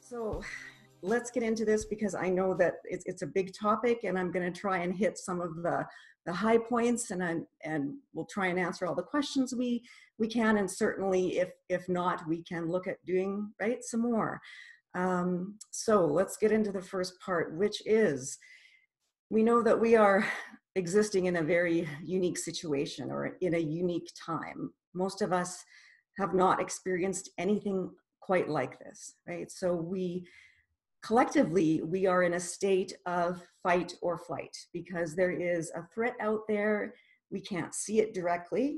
So let's get into this because I know that it's a big topic, and I'm going to try and hit some of the high points, and we'll try and answer all the questions we can, and certainly if not, we can look at doing some more. So let's get into the first part, which is we know that we are existing in a very unique situation or in a unique time. Most of us have not experienced anything quite like this, right? So we collectively are in a state of fight or flight because there is a threat out there. We can't see it directly.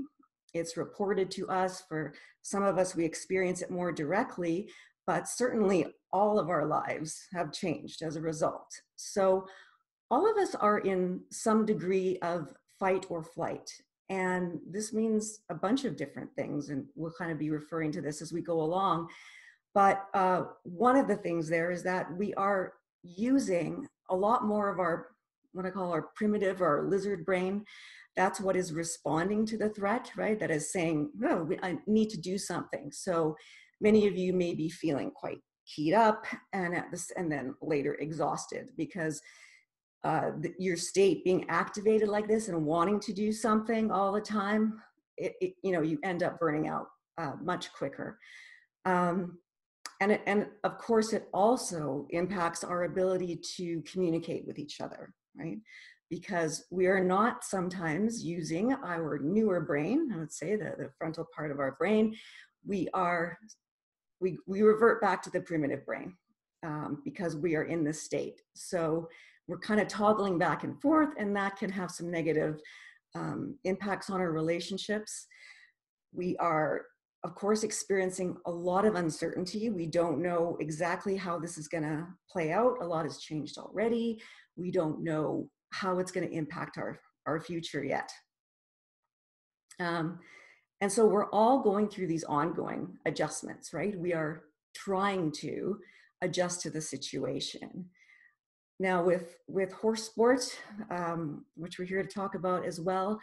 It's reported to us. For some of us, we experience it more directly, but certainly all of our lives have changed as a result. So all of us are in some degree of fight or flight. And this means a bunch of different things, and we'll kind of be referring to this as we go along. But one of the things there is that we are using a lot more of our, what I call our primitive or lizard brain. That's what is responding to the threat, right? That is saying, no, I need to do something. So many of you may be feeling quite keyed up and then later exhausted because your state being activated like this and wanting to do something all the time, you end up burning out much quicker. And of course, it also impacts our ability to communicate with each other, right? Because we are not sometimes using our newer brain, I would say the frontal part of our brain. We revert back to the primitive brain because we are in this state. So we're kind of toggling back and forth, and that can have some negative impacts on our relationships. We are, of course, experiencing a lot of uncertainty. We don't know exactly how this is going to play out. A lot has changed already. We don't know how it's going to impact our future yet. And so we're all going through these ongoing adjustments, right? We are trying to adjust to the situation. Now with horse sport, which we're here to talk about as well,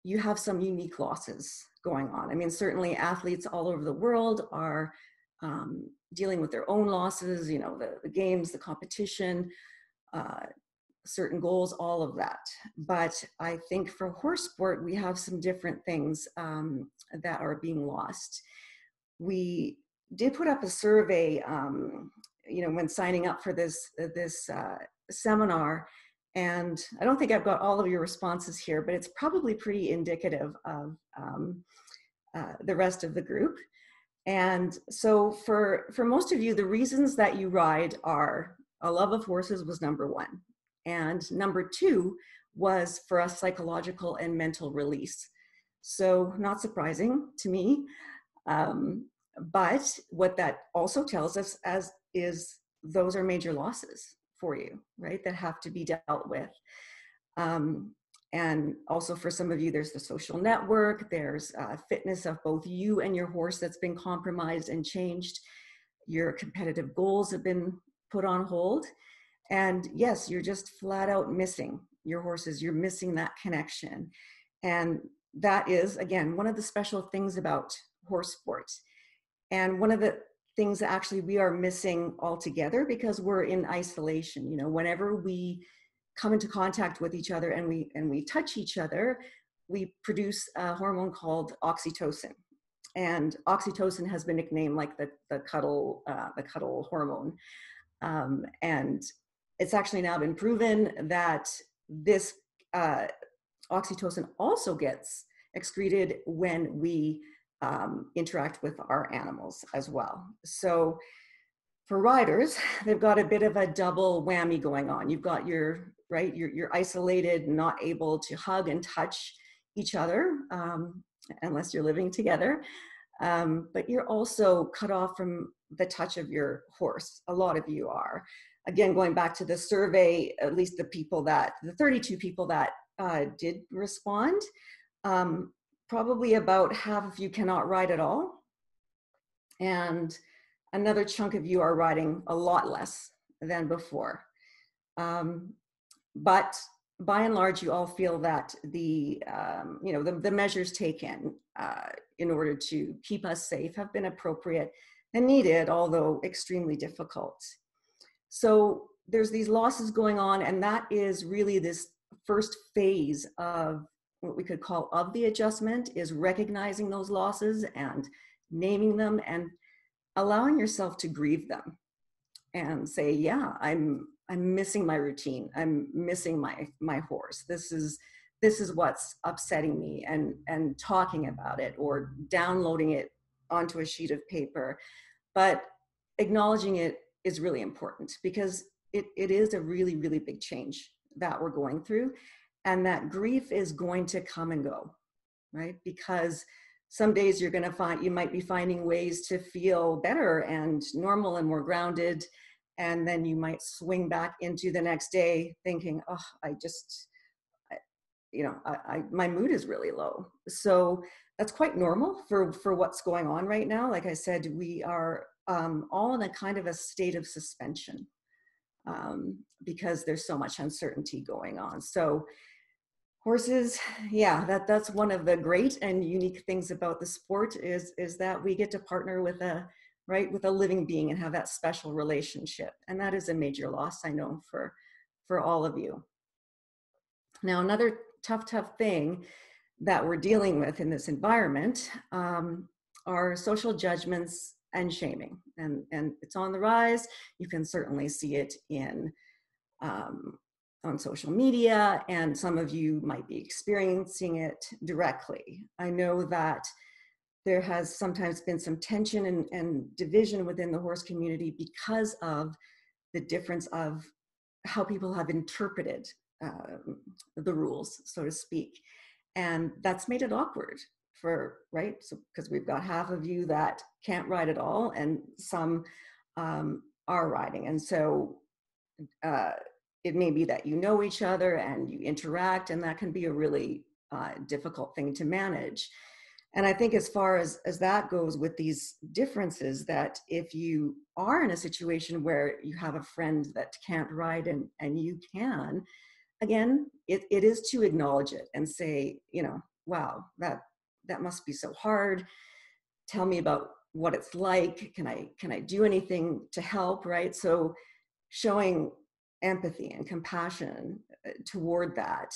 you have some unique losses going on. I mean, certainly athletes all over the world are dealing with their own losses, the games, the competition, certain goals, all of that. But I think for horse sport, we have some different things that are being lost. We did put up a survey, when signing up for this seminar, and I don't think I've got all of your responses here, but it's probably pretty indicative of the rest of the group. And so for most of you, the reasons that you ride are a love of horses was number one. And number two was for a psychological and mental release. So not surprising to me. But what that also tells us is those are major losses for you, right? That have to be dealt with. And also for some of you, there's the social network, there's fitness of both you and your horse that's been compromised and changed. Your competitive goals have been put on hold. And yes, you're just flat out missing your horses. You're missing that connection. And that is, again, one of the special things about horse sports. And one of the things that actually we are missing altogether because we're in isolation. Whenever we come into contact with each other and we touch each other, we produce a hormone called oxytocin. And oxytocin has been nicknamed like the cuddle hormone. And it's actually now been proven that this oxytocin also gets excreted when we interact with our animals as well. So for riders, they've got a bit of a double whammy going on. You've got you're isolated, not able to hug and touch each other unless you're living together. But you're also cut off from the touch of your horse. A lot of you are. Again, going back to the survey, at least the 32 people that did respond, probably about half of you cannot ride at all. And another chunk of you are riding a lot less than before. But by and large, you all feel that the measures taken in order to keep us safe have been appropriate and needed, although extremely difficult. So there's these losses going on, and that is really this first phase of what we could call of the adjustment, is recognizing those losses and naming them and allowing yourself to grieve them and say, yeah, I'm missing my routine. I'm missing my horse. This is what's upsetting me, and talking about it or downloading it onto a sheet of paper. But acknowledging it is really important, because it is a really, really big change that we're going through. And that grief is going to come and go, right? Because some days you might be finding ways to feel better and normal and more grounded. And then you might swing back into the next day thinking, oh, my mood is really low. So that's quite normal for what's going on right now. Like I said, we are all in a kind of a state of suspension because there's so much uncertainty going on. So horses, yeah, that's one of the great and unique things about the sport is that we get to partner with a living being and have that special relationship. And that is a major loss, I know, for all of you. Now, another tough thing that we're dealing with in this environment are social judgments and shaming. And it's on the rise. You can certainly see it on social media, and some of you might be experiencing it directly. I know that there has sometimes been some tension and division within the horse community because of the difference of how people have interpreted the rules, so to speak. And that's made it awkward so because we've got half of you that can't ride at all, and some are riding. And so it may be that you know each other and you interact, and that can be a really difficult thing to manage. And I think as far as that goes with these differences, that if you are in a situation where you have a friend that can't ride and you can, again, it is to acknowledge it and say, wow, that must be so hard. Tell me about what it's like. Can I do anything to help, right? So showing empathy and compassion toward that,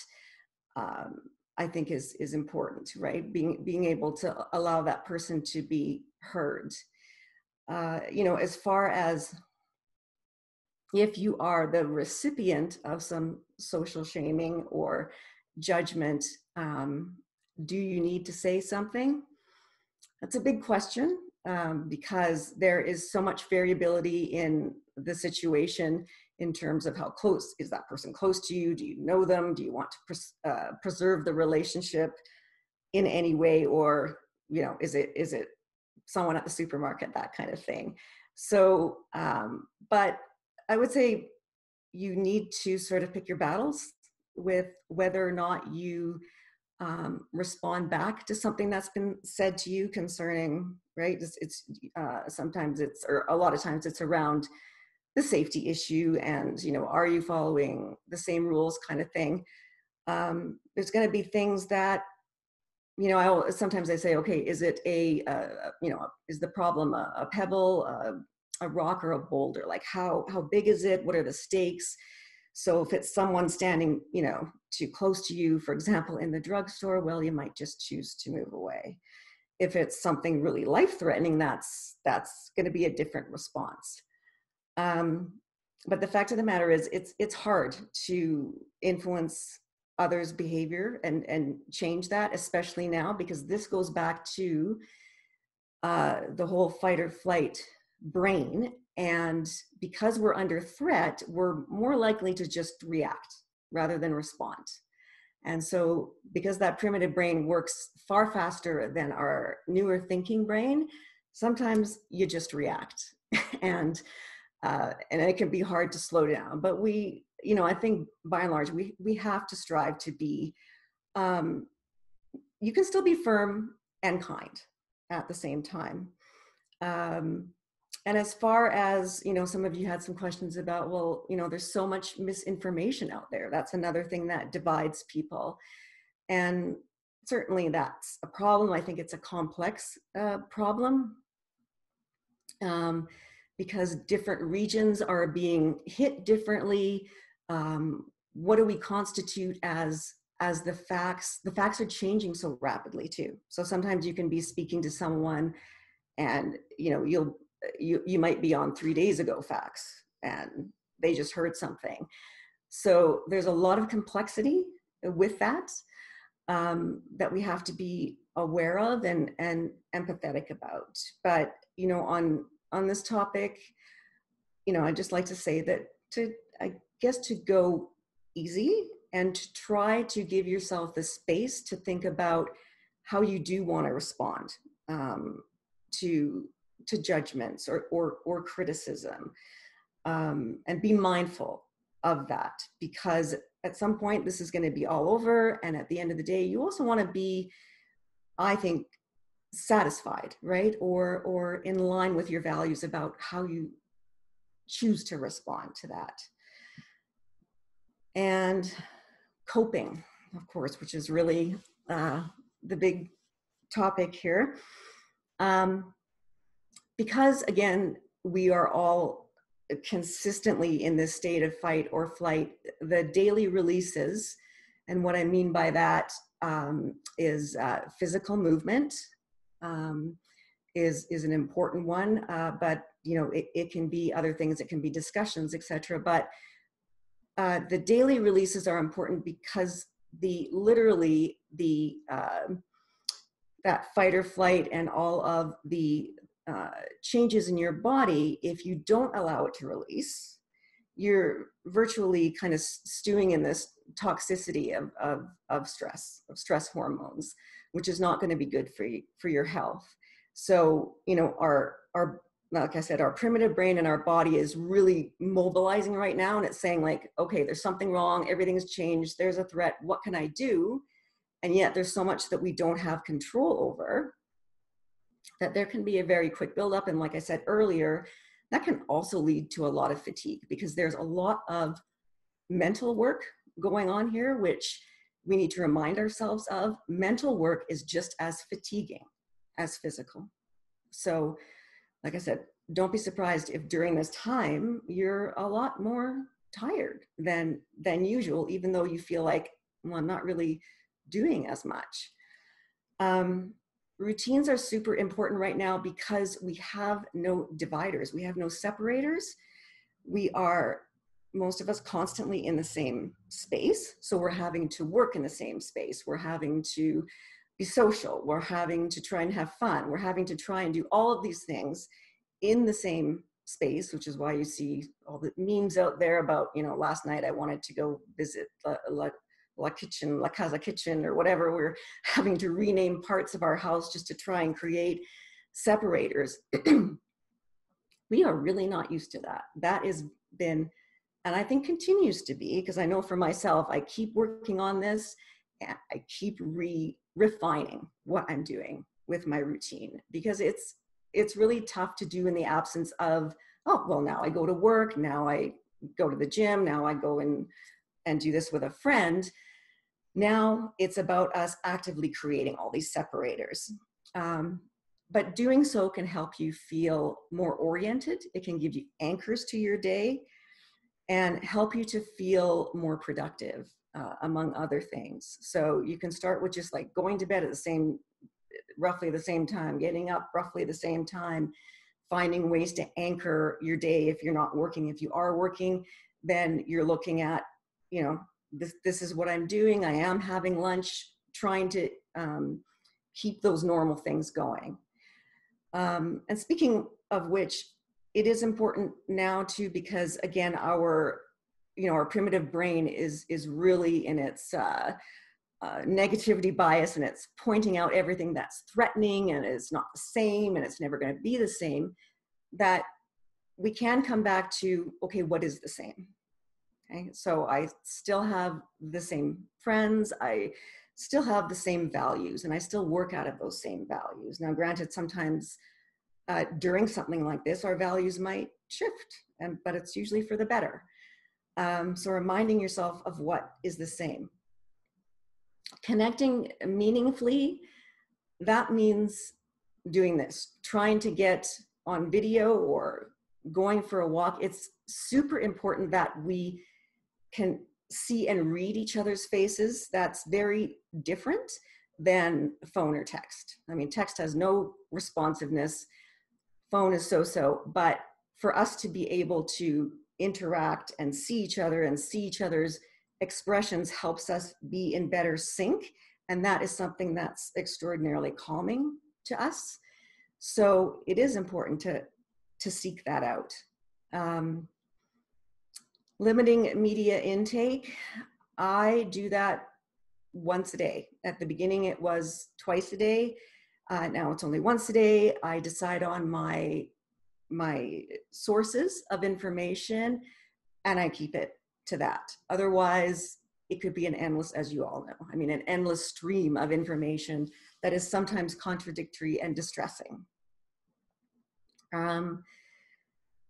I think is important, right? Being able to allow that person to be heard. As far as if you are the recipient of some social shaming or judgment, do you need to say something? That's a big question, because there is so much variability in the situation in terms of how close is that person close to you? Do you know them? Do you want to preserve the relationship in any way? Or, is it someone at the supermarket, that kind of thing? So, but I would say you need to sort of pick your battles with whether or not you respond back to something that's been said to you concerning, right? It's sometimes or a lot of times it's around the safety issue and, are you following the same rules kind of thing. There's going to be things that, sometimes I say, okay, is it is the problem a pebble, a rock, or a boulder? Like how big is it? What are the stakes? So if it's someone standing, too close to you, for example, in the drugstore, well, you might just choose to move away. If it's something really life-threatening, that's going to be a different response. But the fact of the matter is, it's hard to influence others' behavior and change that, especially now, because this goes back to the whole fight or flight brain. And because we're under threat, we're more likely to just react rather than respond. And so because that primitive brain works far faster than our newer thinking brain, sometimes you just react. and it can be hard to slow down. But I think by and large, we have to strive to be, you can still be firm and kind at the same time. And as far as, some of you had some questions about, well, there's so much misinformation out there. That's another thing that divides people. And certainly that's a problem. I think it's a complex problem. um, because different regions are being hit differently. What do we constitute as the facts? The facts are changing so rapidly too. So sometimes you can be speaking to someone, and you might be on 3 days ago facts, and they just heard something. So there's a lot of complexity with that, that we have to be aware of and empathetic about. But on this topic, I'd just like to say that to go easy and to try to give yourself the space to think about how you do want to respond to judgments or criticism, and be mindful of that, because at some point this is going to be all over, and at the end of the day you also want to be, I think, satisfied, right, or in line with your values about how you choose to respond to that. And coping, of course, which is really the big topic here, because again, we are all consistently in this state of fight or flight. The daily releases, and what I mean by that is physical movement is an important one, but it can be other things. It can be discussions, etc. But the daily releases are important because that fight or flight and all of the changes in your body, if you don't allow it to release, you're virtually kind of stewing in this toxicity of stress hormones, which is not going to be good for your health. So, our like I said, our primitive brain and our body is really mobilizing right now, and it's saying like, okay, there's something wrong, everything's changed, there's a threat, what can I do? And yet there's so much that we don't have control over, that there can be a very quick buildup. And like I said earlier, that can also lead to a lot of fatigue, because there's a lot of mental work going on here, which we need to remind ourselves of. Mental work is just as fatiguing as physical. So like I said, don't be surprised if during this time you're a lot more tired than usual, even though you feel like, well, I'm not really doing as much. Routines are super important right now because we have no dividers. We have no separators. We are, most of us, constantly in the same space. So we're having to work in the same space. We're having to be social. We're having to try and have fun. We're having to try and do all of these things in the same space, which is why you see all the memes out there about, last night I wanted to go visit La Kitchen, La Casa Kitchen, or whatever. We're having to rename parts of our house just to try and create separators. We are really not used to that. That has been, and I think continues to be, because I know for myself, I keep working on this, and I keep refining what I'm doing with my routine, because it's really tough to do in the absence of, oh, well, now I go to work, now I go to the gym, now I go and do this with a friend. Now it's about us actively creating all these separators. But doing so can help you feel more oriented. It can give you anchors to your day and help you to feel more productive, among other things. So you can start with just like going to bed at roughly the same time, getting up roughly the same time, finding ways to anchor your day. If you're not working, if you are working, then you're looking at, this is what I'm doing. I am having lunch, trying to keep those normal things going. And speaking of which, it is important now too, because again, our primitive brain is really in its negativity bias, and it's pointing out everything that's threatening and is not the same and it's never going to be the same, that we can come back to, okay, what is the same? Okay, so I still have the same friends, I still have the same values, and I still work out of those same values. Now, granted, sometimes during something like this, our values might shift, but it's usually for the better. So reminding yourself of what is the same. Connecting meaningfully, that means doing this, trying to get on video or going for a walk, it's super important that we can see and read each other's faces. That's very different than phone or text. I mean, text has no responsiveness, phone is so-so, but for us to be able to interact and see each other and see each other's expressions helps us be in better sync. And that is something that's extraordinarily calming to us. So it is important to seek that out. Limiting media intake, I do that once a day. At the beginning, it was twice a day. Now it's only once a day. I decide on my sources of information and I keep it to that. Otherwise, it could be an endless, as you all know, I mean, an endless stream of information that is sometimes contradictory and distressing.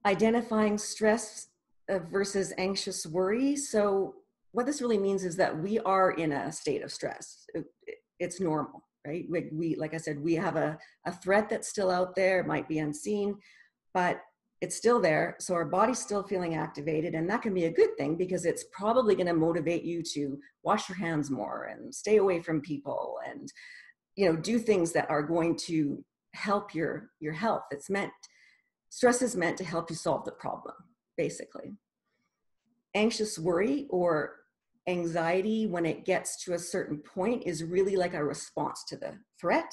Identifying stress versus anxious worry. So what this really means is that we are in a state of stress. It's normal, right? We like I said, we have a threat that's still out there. It might be unseen, but it's still there. So our body's still feeling activated, and that can be a good thing because it's probably going to motivate you to wash your hands more and stay away from people and, you know, do things that are going to help your health. Stress is meant to help you solve the problem, basically. Anxious worry or anxiety, when it gets to a certain point, is really like a response to the threat.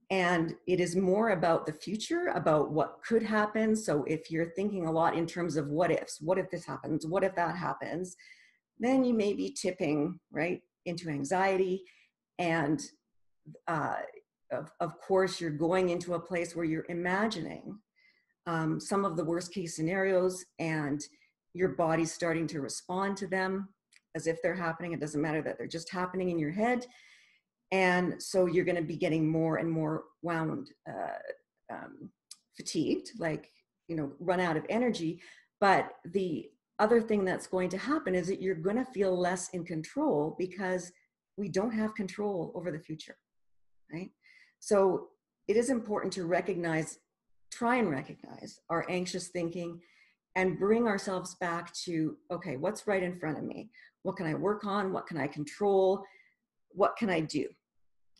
And it is more about the future, about what could happen. So if you're thinking a lot in terms of what ifs, what if this happens, what if that happens, then you may be tipping right into anxiety. And of course, you're going into a place where you're imagining some of the worst case scenarios, and your body's starting to respond to them as if they're happening. It doesn't matter that they're just happening in your head. And so you're going to be getting more and more wound, fatigued, like, you know, run out of energy. But the other thing that's going to happen is that you're going to feel less in control because we don't have control over the future, right? So it is important to try and recognize our anxious thinking and bring ourselves back to, okay, what's right in front of me? What can I work on? What can I control? What can I do?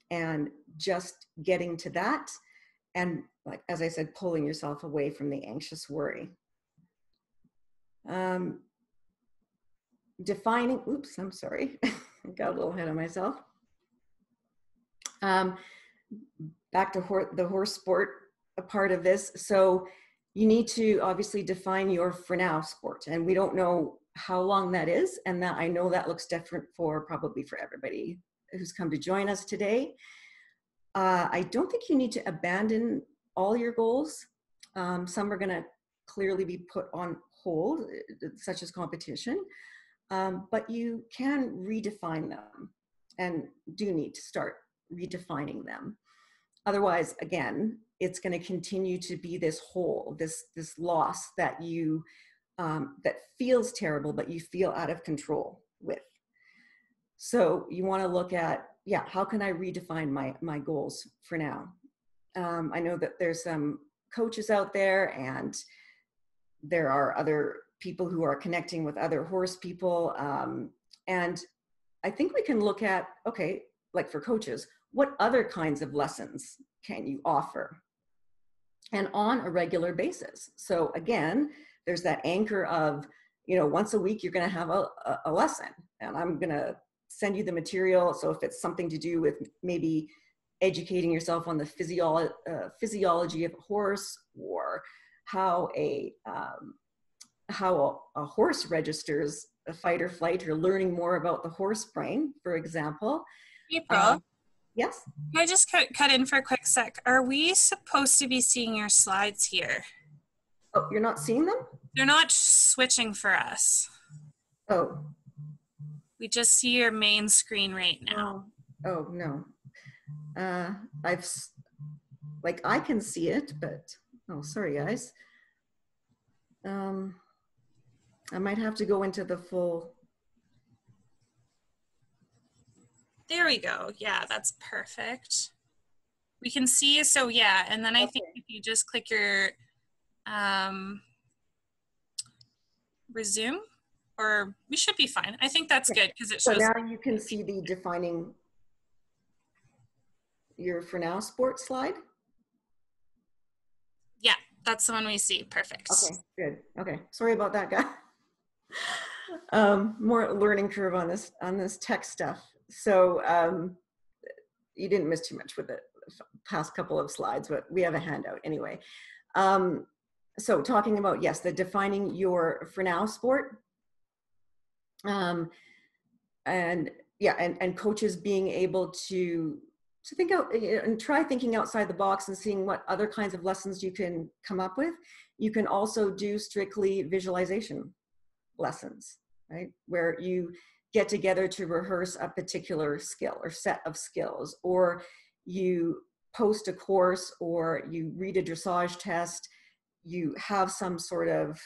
And just getting to that. And like, as I said, pulling yourself away from the anxious worry. Defining, oops, I'm sorry. I got a little ahead of myself. Back to the horse sport, a part of this. So you need to obviously define your for now sport. And we don't know how long that is. And that I know that looks different probably for everybody who's come to join us today. I don't think you need to abandon all your goals. Some are going to clearly be put on hold, such as competition, but you can redefine them and do need to start redefining them. Otherwise, again, it's going to continue to be this hole, this loss that you that feels terrible, but you feel out of control with. So you want to look at, yeah, how can I redefine my goals for now? I know that there's some coaches out there, and there are other people who are connecting with other horse people. And I think we can look at, okay, like for coaches, what other kinds of lessons can you offer? And on a regular basis. So again, there's that anchor of, you know, once a week, you're going to have a lesson, and I'm going to send you the material. So if it's something to do with maybe educating yourself on the physiology of a horse, or how a horse registers a fight or flight, or learning more about the horse brain, for example. April? Yes? Can I just cut in for a quick sec? Are we supposed to be seeing your slides here? Oh, you're not seeing them? They're not switching for us. Oh. We just see your main screen right now. Oh, no. I can see it, but, oh, sorry, guys. I might have to go into the full. There we go. Yeah, that's perfect. We can see, so yeah, and then I think Okay. if you just click your resume, or we should be fine. I think that's good because it So shows. now you can see the defining your for now sports slide. Yeah, that's the one we see. Perfect. Okay, good. Okay, sorry about that, guy. More learning curve on this tech stuff. So you didn't miss too much with the past couple of slides, but we have a handout anyway. So talking about, yes, the defining your for now sport. And yeah, and coaches being able to think out and try thinking outside the box and seeing what other kinds of lessons you can come up with. You can also do strictly visualization lessons, right? Where you get together to rehearse a particular skill or set of skills, or you post a course, or you read a dressage test, you have some sort of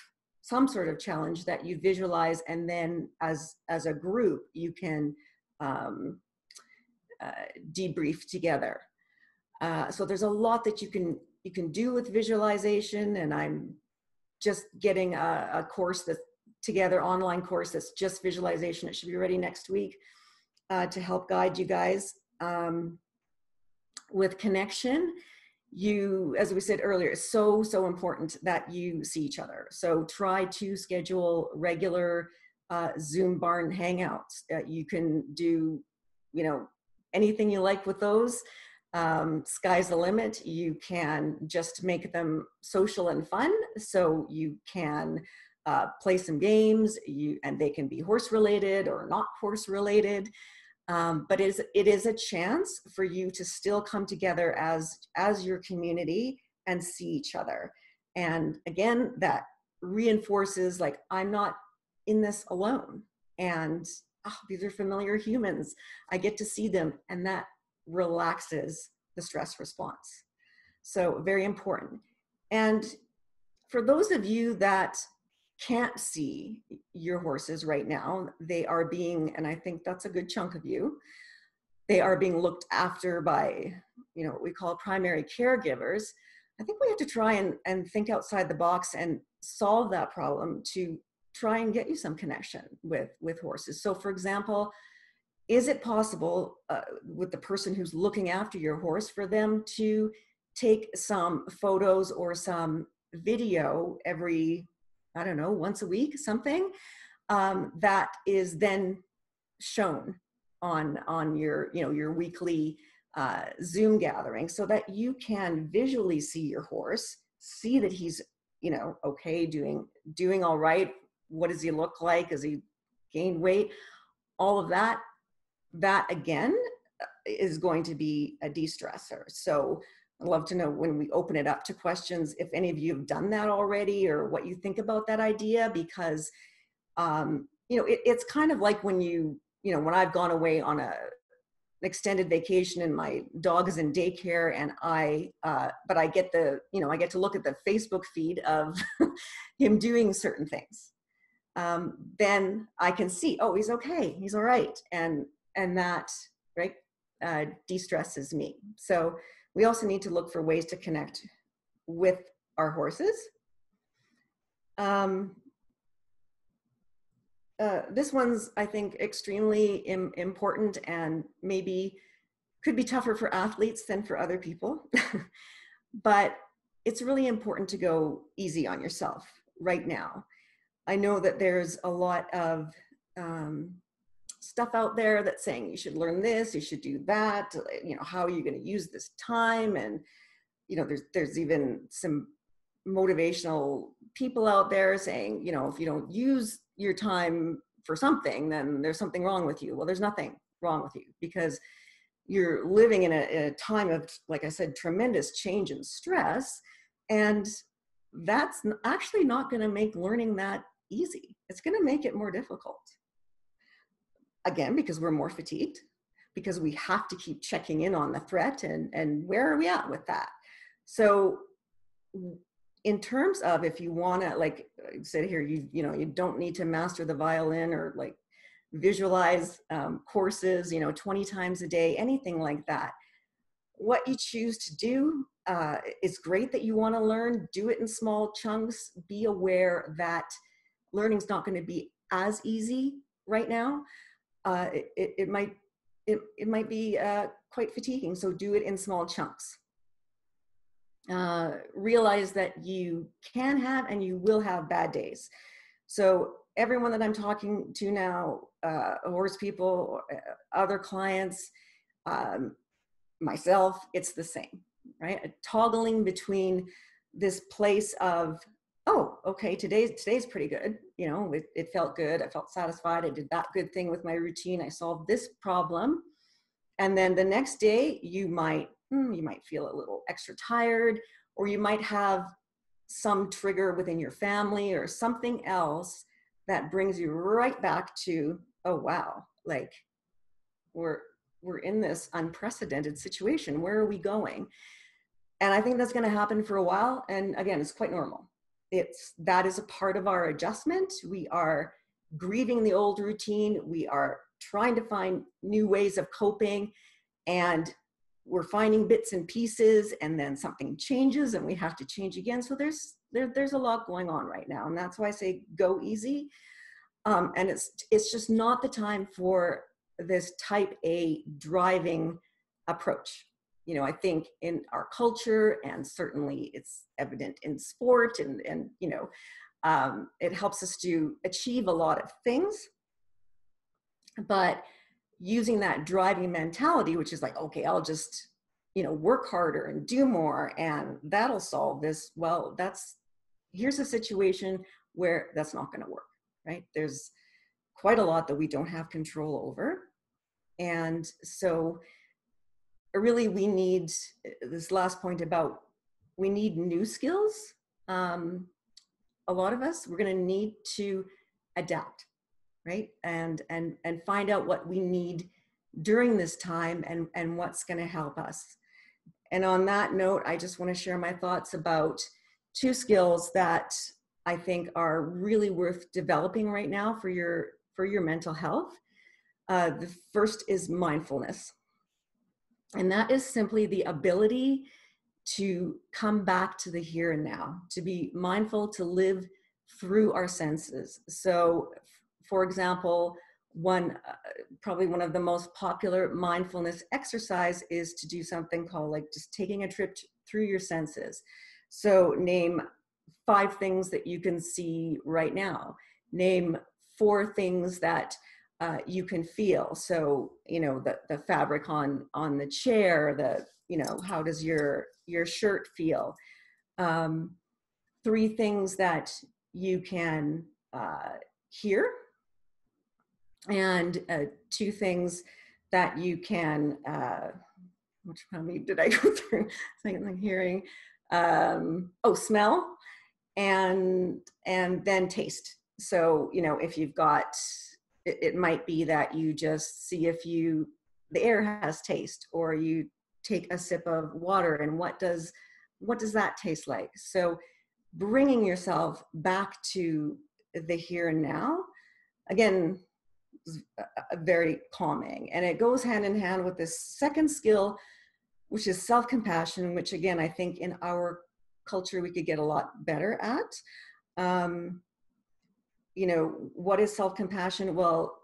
challenge that you visualize, and then as a group you can debrief together. So there's a lot that you can do with visualization, and I'm just getting a course that's together, online course that's just visualization. It should be ready next week to help guide you guys. With connection, you, as we said earlier, it's so important that you see each other. So try to schedule regular Zoom barn hangouts. You can do, anything you like with those. Sky's the limit. You can just make them social and fun. So you can play some games, and they can be horse related or not horse related. But it is a chance for you to still come together as your community and see each other. And again, that reinforces, like, I'm not in this alone, and these are familiar humans. I get to see them, and that relaxes the stress response. So very important. And for those of you that can't see your horses right now, they are being, and I think that's a good chunk of you, they are being looked after by, what we call primary caregivers. I think we have to try and think outside the box and solve that problem to try and get you some connection with horses. So for example, is it possible with the person who's looking after your horse for them to take some photos or some video every, I don't know, once a week, something that is then shown on your, your weekly Zoom gathering, so that you can visually see your horse, see that he's, okay, doing all right. What does he look like? Has he gained weight? All of that again is going to be a de-stressor. So I'd love to know, when we open it up to questions, if any of you have done that already, or what you think about that idea, because it's kind of like when when I've gone away on an extended vacation and my dog is in daycare, and but I get I get to look at the Facebook feed of him doing certain things. Then I can see, oh, he's okay, he's all right, and that, right, de-stresses me. So we also need to look for ways to connect with our horses. This one's, I think, extremely important, and maybe could be tougher for athletes than for other people. But it's really important to go easy on yourself right now. I know that there's a lot of stuff out there that's saying you should learn this, you should do that, how are you going to use this time? And there's even some motivational people out there saying, if you don't use your time for something, then there's something wrong with you. Well, there's nothing wrong with you, because you're living in a time of, like I said, tremendous change and stress, and that's actually not going to make learning that easy. It's going to make it more difficult. Again, because we're more fatigued, because we have to keep checking in on the threat, and where are we at with that? So in terms of, if you want to, like I said here, you don't need to master the violin or like visualize courses, 20 times a day, anything like that. what you choose to do, it's great that you want to learn. Do it in small chunks. Be aware that learning's not going to be as easy right now. It might be quite fatiguing. So do it in small chunks. Realize that you can have and you will have bad days. So everyone that I'm talking to now, horse people, other clients, myself, it's the same, right? Toggling between this place of, oh, okay, today's pretty good. You know, it felt good. I felt satisfied. I did that good thing with my routine. I solved this problem. And then the next day you might feel a little extra tired, or you might have some trigger within your family or something else that brings you right back to, oh, wow, like we're in this unprecedented situation. Where are we going? And I think that's going to happen for a while. And again, it's quite normal. That is a part of our adjustment. We are grieving the old routine. We are trying to find new ways of coping, and we're finding bits and pieces, and then something changes and we have to change again. So there's a lot going on right now. And that's why I say go easy. And it's just not the time for this type A driving approach. You know, I think in our culture, and certainly it's evident in sport, and you know, it helps us to achieve a lot of things. But using that driving mentality, which is like, okay, I'll just, you know, work harder and do more and that'll solve this. Well, here's a situation where that's not going to work, right? There's quite a lot that we don't have control over. And so really we need this last point about, we need new skills. A lot of us, we're going to need to adapt, right? And find out what we need during this time and what's going to help us. And on that note, I just want to share my thoughts about 2 skills that I think are really worth developing right now for your mental health. The first is mindfulness. And that is simply the ability to come back to the here and now, to be mindful, to live through our senses. So, for example, probably one of the most popular mindfulness exercise is to do something called like just taking a trip through your senses. So name 5 things that you can see right now. Name 4 things that you can feel. So, you know, the fabric on the chair, you know, how does your shirt feel? 3 things that you can hear, and 2 things that you can, which probably did I go through? Like hearing, smell, and then taste. So, you know, if you've got, it might be that you just see if the air has taste, or you take a sip of water and what does that taste like? So bringing yourself back to the here and now, again, is very calming. And it goes hand in hand with this second skill, which is self-compassion, which again, I think in our culture, we could get a lot better at. You know, what is self-compassion? Well,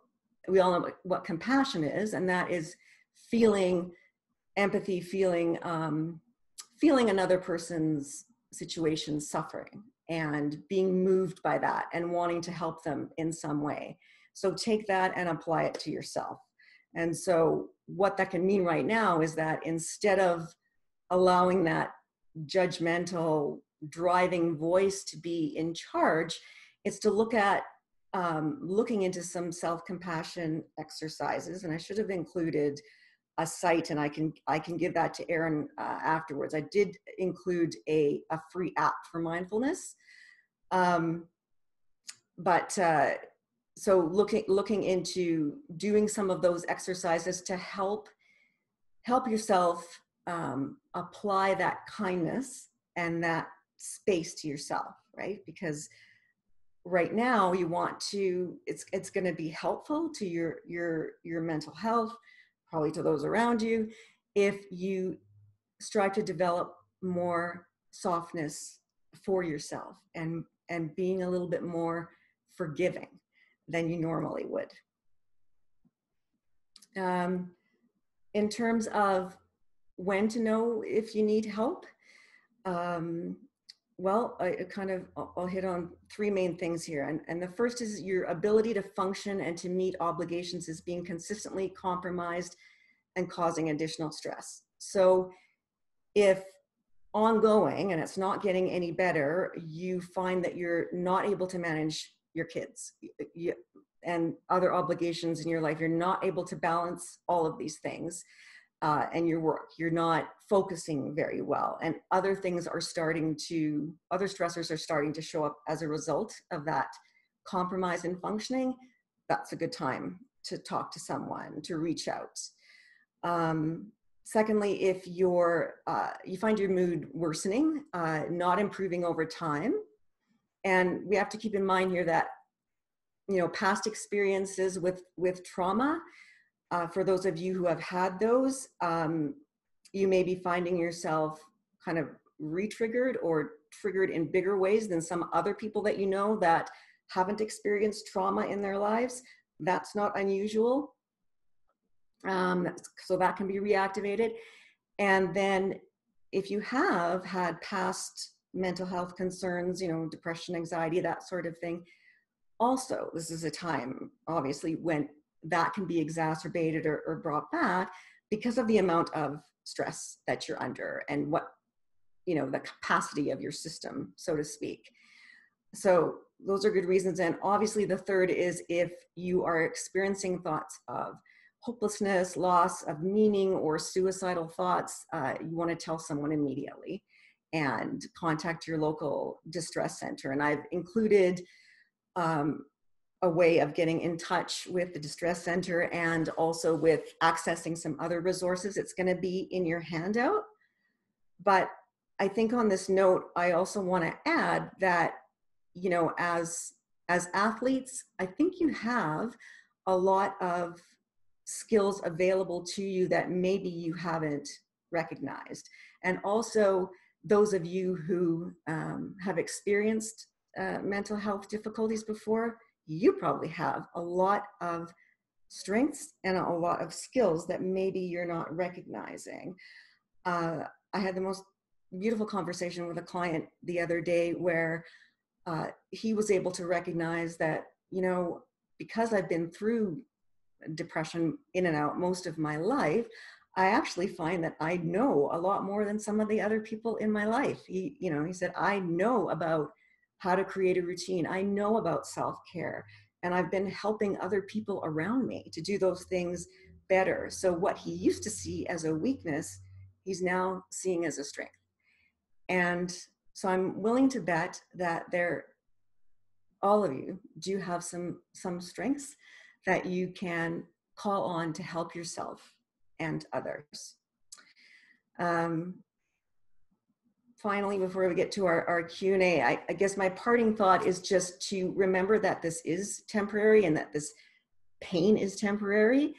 we all know what compassion is, and that is feeling empathy, feeling another person's situation suffering and being moved by that and wanting to help them in some way. So take that and apply it to yourself. And so what that can mean right now is that instead of allowing that judgmental driving voice to be in charge, it's to look at looking into some self-compassion exercises. And I should have included a site, and I can give that to Erin afterwards. I did include a free app for mindfulness. So looking into doing some of those exercises to help yourself apply that kindness and that space to yourself, right? Because right now you want to, it's going to be helpful to your mental health, probably to those around you, if you strive to develop more softness for yourself and being a little bit more forgiving than you normally would. In terms of when to know if you need help, well, I'll hit on three main things here. And the first is your ability to function and to meet obligations is being consistently compromised and causing additional stress. So if ongoing and it's not getting any better, you find that you're not able to manage your kids and other obligations in your life, you're not able to balance all of these things. And your work, you're not focusing very well, and other things are other stressors are starting to show up as a result of that compromise in functioning. That's a good time to talk to someone, to reach out. Secondly, if you find your mood worsening, not improving over time, and we have to keep in mind here that, past experiences with trauma, for those of you who have had those, you may be finding yourself kind of re-triggered or triggered in bigger ways than some other people that you know that haven't experienced trauma in their lives. That's not unusual. So that can be reactivated. And then if you have had past mental health concerns, depression, anxiety, that sort of thing, also, this is a time, obviously, when that can be exacerbated or brought back because of the amount of stress that you're under and the capacity of your system, so to speak. So those are good reasons. And obviously the third is if you are experiencing thoughts of hopelessness, loss of meaning, or suicidal thoughts, you want to tell someone immediately and contact your local distress center. And I've included a way of getting in touch with the distress center and also with accessing some other resources. It's going to be in your handout. But I think on this note, I also want to add that, as athletes, I think you have a lot of skills available to you that maybe you haven't recognized. And also those of you who have experienced mental health difficulties before, you probably have a lot of strengths and a lot of skills that maybe you're not recognizing. I had the most beautiful conversation with a client the other day where he was able to recognize that, because I've been through depression in and out most of my life, I actually find that I know a lot more than some of the other people in my life. He said, I know about how to create a routine. I know about self-care, and I've been helping other people around me to do those things better. So what he used to see as a weakness, he's now seeing as a strength. And so I'm willing to bet that all of you do have some strengths that you can call on to help yourself and others. Finally, before we get to our Q&A, I guess my parting thought is just to remember that this is temporary and that this pain is temporary.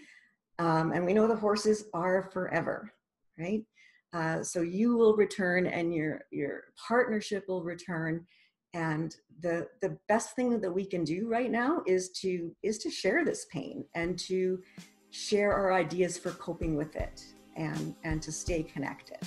And we know the horses are forever, right? So you will return and your partnership will return. And the best thing that we can do right now is to share this pain and to share our ideas for coping with it and to stay connected.